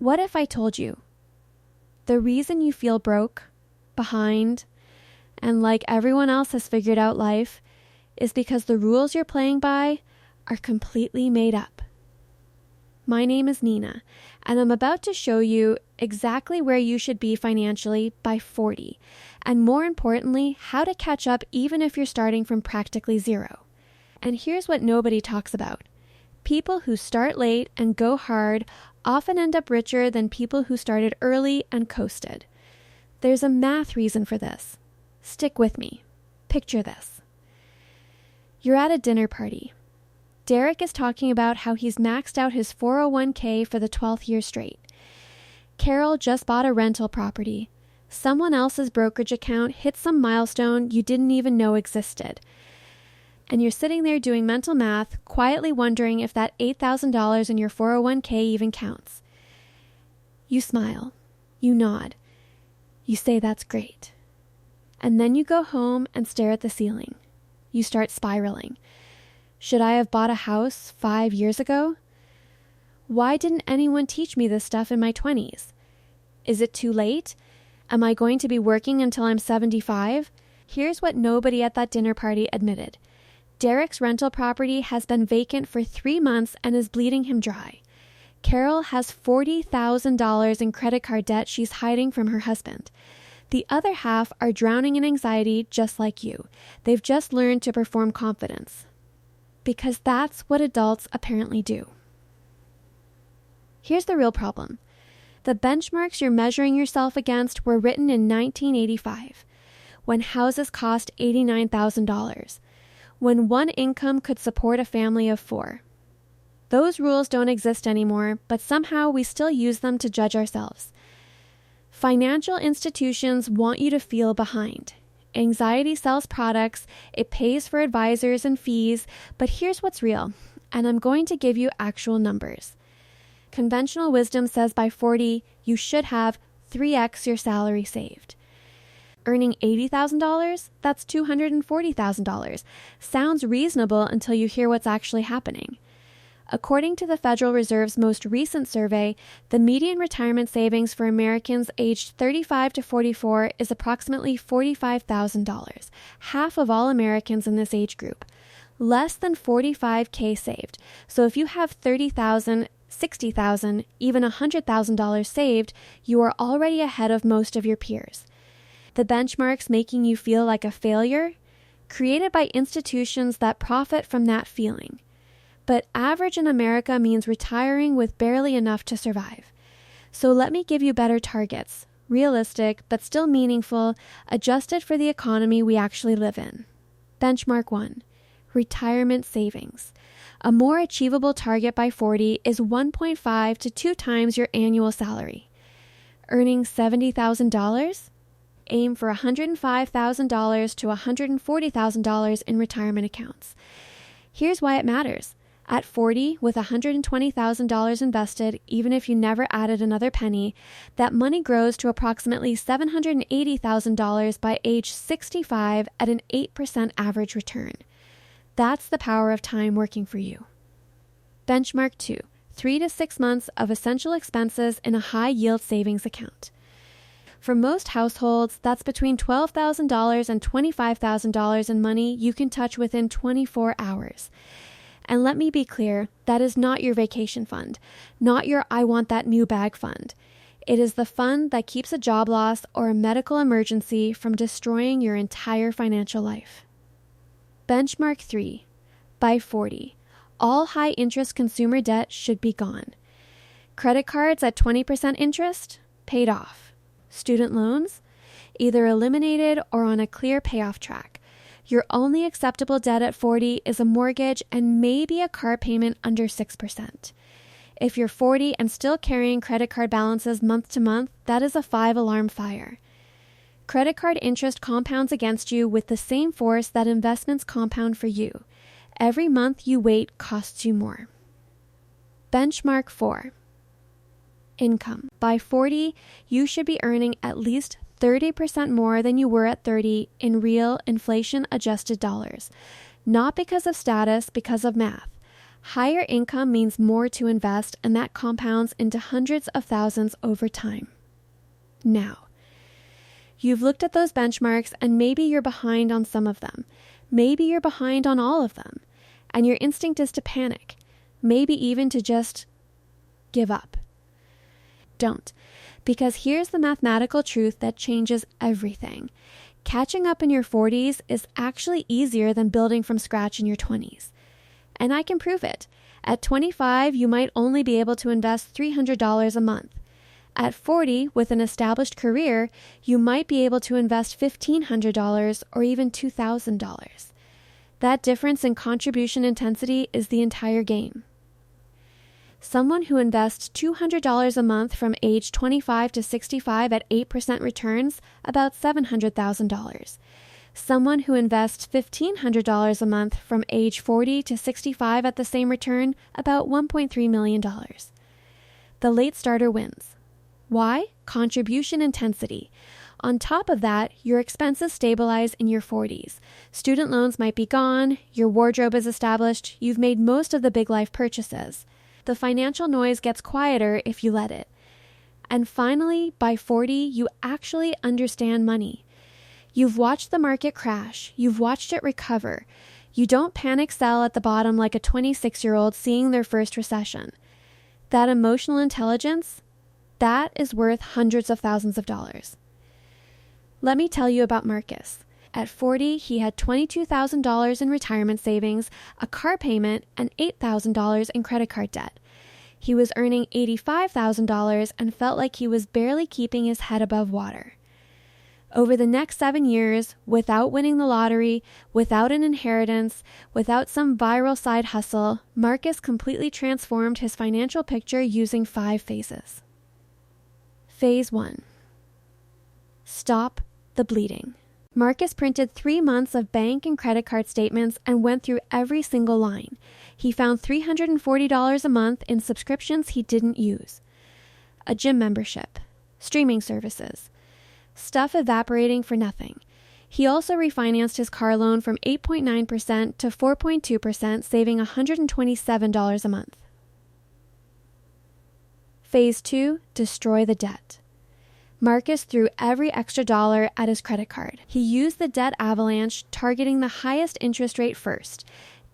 What if I told you the reason you feel broke, behind, and like everyone else has figured out life is because the rules you're playing by are completely made up? My name is Nina, and I'm about to show you exactly where you should be financially by 40, and more importantly, how to catch up even if you're starting from practically zero. And here's what nobody talks about. People who start late and go hard often end up richer than people who started early and coasted. There's a math reason for this. Stick with me. Picture this. You're at a dinner party. Derek is talking about how he's maxed out his 401k for the 12th year straight. Carol just bought a rental property. Someone else's brokerage account hit some milestone you didn't even know existed. And you're sitting there doing mental math, quietly wondering if that $8,000 in your 401k even counts. You smile. You nod. You say that's great. And then you go home and stare at the ceiling. You start spiraling. Should I have bought a house 5 years ago? Why didn't anyone teach me this stuff in my 20s? Is it too late? Am I going to be working until I'm 75? Here's what nobody at that dinner party admitted. Derek's rental property has been vacant for 3 months and is bleeding him dry. Carol has $40,000 in credit card debt she's hiding from her husband. The other half are drowning in anxiety just like you. They've just learned to perform confidence. Because that's what adults apparently do. Here's the real problem. The benchmarks you're measuring yourself against were written in 1985, when houses cost $89,000. When one income could support a family of 4. Those rules don't exist anymore, but somehow we still use them to judge ourselves. Financial institutions want you to feel behind. Anxiety sells products, it pays for advisors and fees, but here's what's real, and I'm going to give you actual numbers. Conventional wisdom says by 40, you should have 3x your salary saved. Earning $80,000? That's $240,000. Sounds reasonable until you hear what's actually happening. According to the Federal Reserve's most recent survey, the median retirement savings for Americans aged 35 to 44 is approximately $45,000, half of all Americans in this age group. Less than $45K saved. So if you have $30,000, $60,000, even $100,000 saved, you are already ahead of most of your peers. The benchmarks making you feel like a failure? Created by institutions that profit from that feeling. But average in America means retiring with barely enough to survive. So let me give you better targets, realistic but still meaningful, adjusted for the economy we actually live in. Benchmark 1, retirement savings. A more achievable target by 40 is 1.5 to 2 times your annual salary. Earning $70,000? Aim for $105,000 to $140,000 in retirement accounts. Here's why it matters. At 40, with $120,000 invested, even if you never added another penny, that money grows to approximately $780,000 by age 65 at an 8% average return. That's the power of time working for you. Benchmark 2, 3 to 6 months of essential expenses in a high-yield savings account. For most households, that's between $12,000 and $25,000 in money you can touch within 24 hours. And let me be clear, that is not your vacation fund, not your I want that new bag fund. It is the fund that keeps a job loss or a medical emergency from destroying your entire financial life. Benchmark 3, by 40, all high-interest consumer debt should be gone. Credit cards at 20% interest? Paid off. Student loans? Either eliminated or on a clear payoff track. Your only acceptable debt at 40 is a mortgage and maybe a car payment under 6%. If you're 40 and still carrying credit card balances month to month, that is a 5-alarm fire. Credit card interest compounds against you with the same force that investments compound for you. Every month you wait costs you more. Benchmark 4. Income. By 40, you should be earning at least 30% more than you were at 30 in real inflation-adjusted dollars. Not because of status, because of math. Higher income means more to invest, and that compounds into hundreds of thousands over time. Now, you've looked at those benchmarks and maybe you're behind on some of them. Maybe you're behind on all of them. And your instinct is to panic. Maybe even to just give up. Don't. Because here's the mathematical truth that changes everything. Catching up in your 40s is actually easier than building from scratch in your 20s. And I can prove it. At 25, you might only be able to invest $300 a month. At 40, with an established career, you might be able to invest $1,500 or even $2,000. That difference in contribution intensity is the entire game. Someone who invests $200 a month from age 25 to 65 at 8% returns about $700,000. Someone who invests $1,500 a month from age 40 to 65 at the same return, about $1.3 million. The late starter wins. Why? Contribution intensity. On top of that, your expenses stabilize in your 40s. Student loans might be gone, your wardrobe is established, you've made most of the big life purchases. The financial noise gets quieter if you let it. And finally, by 40, you actually understand money. You've watched the market crash. You've watched it recover. You don't panic sell at the bottom like a 26-year-old seeing their first recession. That emotional intelligence, that is worth hundreds of thousands of dollars. Let me tell you about Marcus. At 40, he had $22,000 in retirement savings, a car payment, and $8,000 in credit card debt. He was earning $85,000 and felt like he was barely keeping his head above water. Over the next 7 years, without winning the lottery, without an inheritance, without some viral side hustle, Marcus completely transformed his financial picture using 5 phases. Phase 1. Stop the bleeding. Marcus printed 3 months of bank and credit card statements and went through every single line. He found $340 a month in subscriptions he didn't use. A gym membership, streaming services, stuff evaporating for nothing. He also refinanced his car loan from 8.9% to 4.2%, saving $127 a month. Phase 2, destroy the debt. Marcus threw every extra dollar at his credit card. He used the debt avalanche, targeting the highest interest rate first.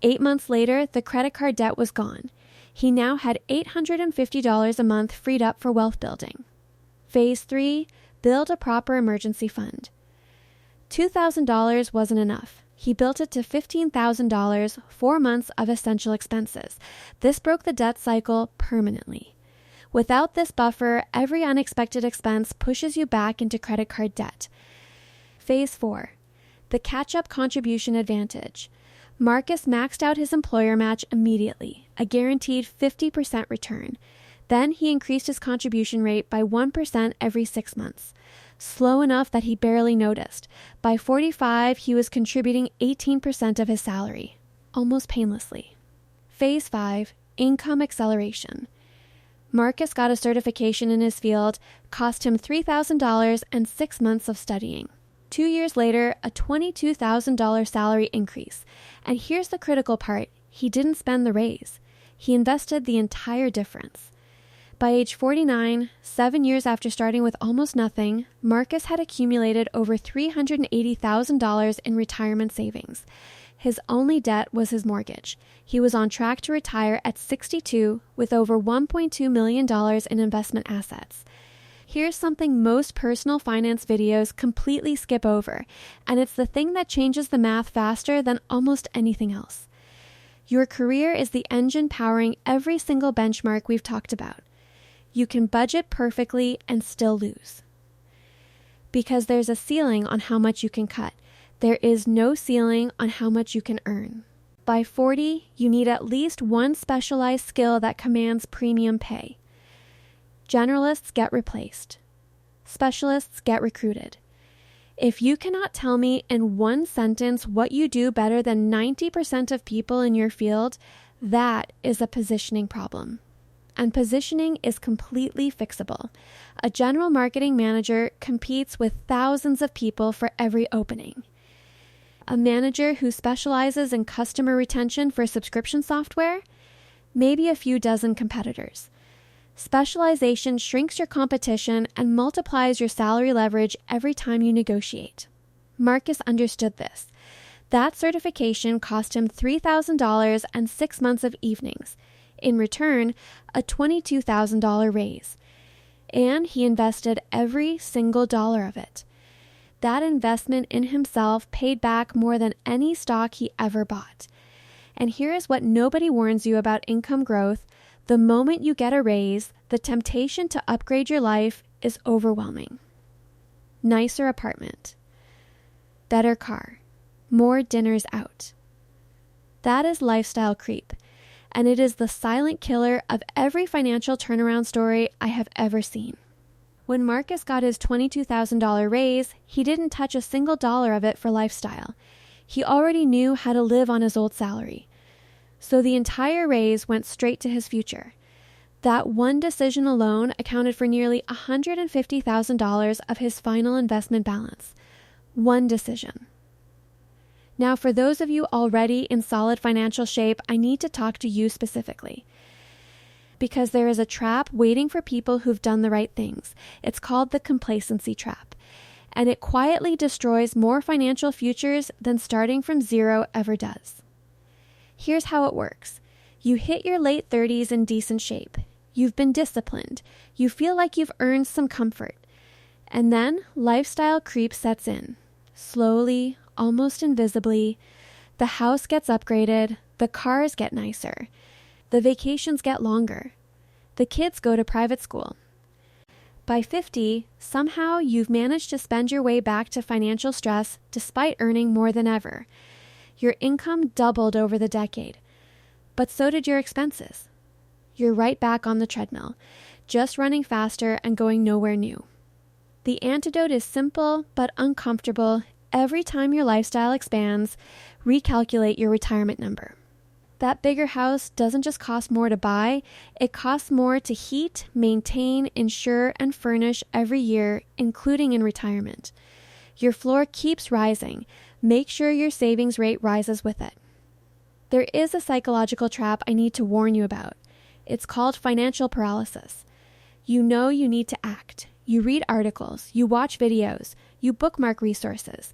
8 months later, the credit card debt was gone. He now had $850 a month freed up for wealth building. Phase 3, build a proper emergency fund. $2,000 wasn't enough. He built it to $15,000, 4 months of essential expenses. This broke the debt cycle permanently. Without this buffer, every unexpected expense pushes you back into credit card debt. Phase 4, the catch-up contribution advantage. Marcus maxed out his employer match immediately, a guaranteed 50% return. Then he increased his contribution rate by 1% every 6 months. Slow enough that he barely noticed. By 45, he was contributing 18% of his salary, almost painlessly. Phase 5, income acceleration. Marcus got a certification in his field, cost him $3,000 and 6 months of studying. 2 years later, a $22,000 salary increase. And here's the critical part. He didn't spend the raise. He invested the entire difference. By age 49, 7 years after starting with almost nothing, Marcus had accumulated over $380,000 in retirement savings. His only debt was his mortgage. He was on track to retire at 62 with over $1.2 million in investment assets. Here's something most personal finance videos completely skip over, and it's the thing that changes the math faster than almost anything else. Your career is the engine powering every single benchmark we've talked about. You can budget perfectly and still lose. Because there's a ceiling on how much you can cut. There is no ceiling on how much you can earn. By 40, you need at least one specialized skill that commands premium pay. Generalists get replaced. Specialists get recruited. If you cannot tell me in one sentence what you do better than 90% of people in your field, that is a positioning problem. And positioning is completely fixable. A general marketing manager competes with thousands of people for every opening. A manager who specializes in customer retention for subscription software, maybe a few dozen competitors. Specialization shrinks your competition and multiplies your salary leverage every time you negotiate. Marcus understood this. That certification cost him $3,000 and 6 months of evenings. In return, a $22,000 raise. And he invested every single dollar of it. That investment in himself paid back more than any stock he ever bought. And here is what nobody warns you about income growth. The moment you get a raise, the temptation to upgrade your life is overwhelming. Nicer apartment. Better car. More dinners out. That is lifestyle creep, and it is the silent killer of every financial turnaround story I have ever seen. When Marcus got his $22,000 raise, he didn't touch a single dollar of it for lifestyle. He already knew how to live on his old salary. So the entire raise went straight to his future. That one decision alone accounted for nearly $150,000 of his final investment balance. One decision. Now, for those of you already in solid financial shape, I need to talk to you specifically. Because there is a trap waiting for people who've done the right things. It's called the complacency trap. And it quietly destroys more financial futures than starting from zero ever does. Here's how it works. You hit your late 30s in decent shape. You've been disciplined. You feel like you've earned some comfort. And then lifestyle creep sets in. Slowly, almost invisibly, the house gets upgraded, the cars get nicer, the vacations get longer, the kids go to private school. By 50, somehow you've managed to spend your way back to financial stress despite earning more than ever. Your income doubled over the decade, but so did your expenses. You're right back on the treadmill, just running faster and going nowhere new. The antidote is simple but uncomfortable. Every time your lifestyle expands, recalculate your retirement number. That bigger house doesn't just cost more to buy, it costs more to heat, maintain, insure, and furnish every year, including in retirement. Your floor keeps rising. Make sure your savings rate rises with it. There is a psychological trap I need to warn you about. It's called financial paralysis. You know you need to act. You read articles, you watch videos, you bookmark resources,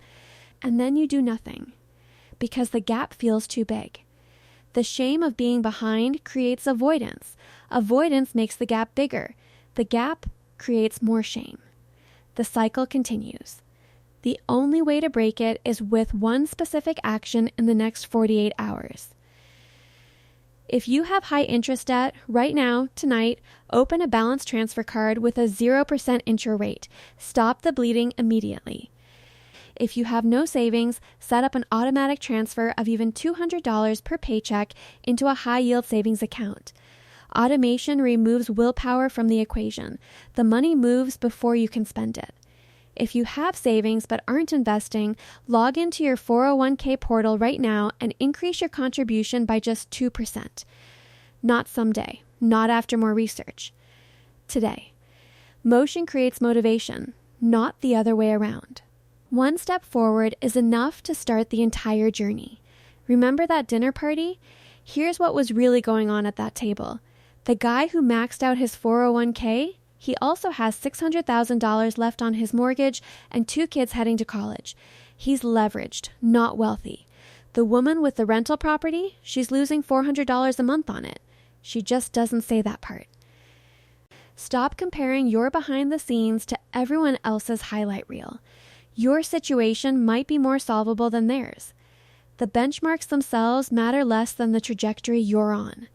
and then you do nothing because the gap feels too big. The shame of being behind creates avoidance. Avoidance makes the gap bigger. The gap creates more shame. The cycle continues. The only way to break it is with one specific action in the next 48 hours. If you have high interest debt, right now, tonight, open a balance transfer card with a 0% intro rate. Stop the bleeding immediately. If you have no savings, set up an automatic transfer of even $200 per paycheck into a high-yield savings account. Automation removes willpower from the equation. The money moves before you can spend it. If you have savings but aren't investing, log into your 401k portal right now and increase your contribution by just 2%. Not someday, not after more research. Today. Motion creates motivation, not the other way around. One step forward is enough to start the entire journey. Remember that dinner party? Here's what was really going on at that table. The guy who maxed out his 401k, he also has $600,000 left on his mortgage and 2 kids heading to college. He's leveraged, not wealthy. The woman with the rental property, she's losing $400 a month on it. She just doesn't say that part. Stop comparing your behind the scenes to everyone else's highlight reel. Your situation might be more solvable than theirs. The benchmarks themselves matter less than the trajectory you're on.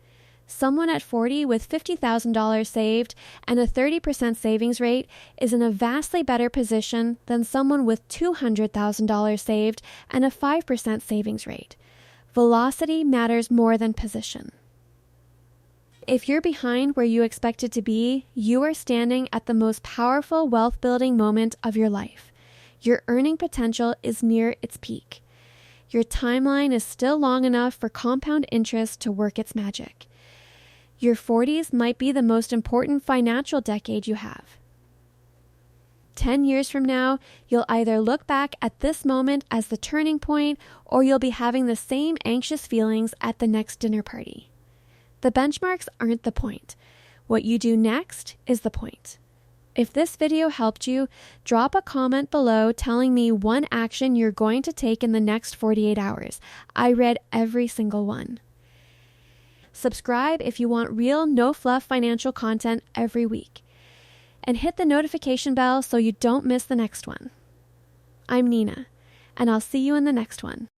Someone at 40 with $50,000 saved and a 30% savings rate is in a vastly better position than someone with $200,000 saved and a 5% savings rate. Velocity matters more than position. If you're behind where you expected to be, you are standing at the most powerful wealth-building moment of your life. Your earning potential is near its peak. Your timeline is still long enough for compound interest to work its magic. Your 40s might be the most important financial decade you have. 10 years from now, you'll either look back at this moment as the turning point, or you'll be having the same anxious feelings at the next dinner party. The benchmarks aren't the point. What you do next is the point. If this video helped you, drop a comment below telling me one action you're going to take in the next 48 hours. I read every single one. Subscribe if you want real, no-fluff financial content every week. And hit the notification bell so you don't miss the next one. I'm Nina, and I'll see you in the next one.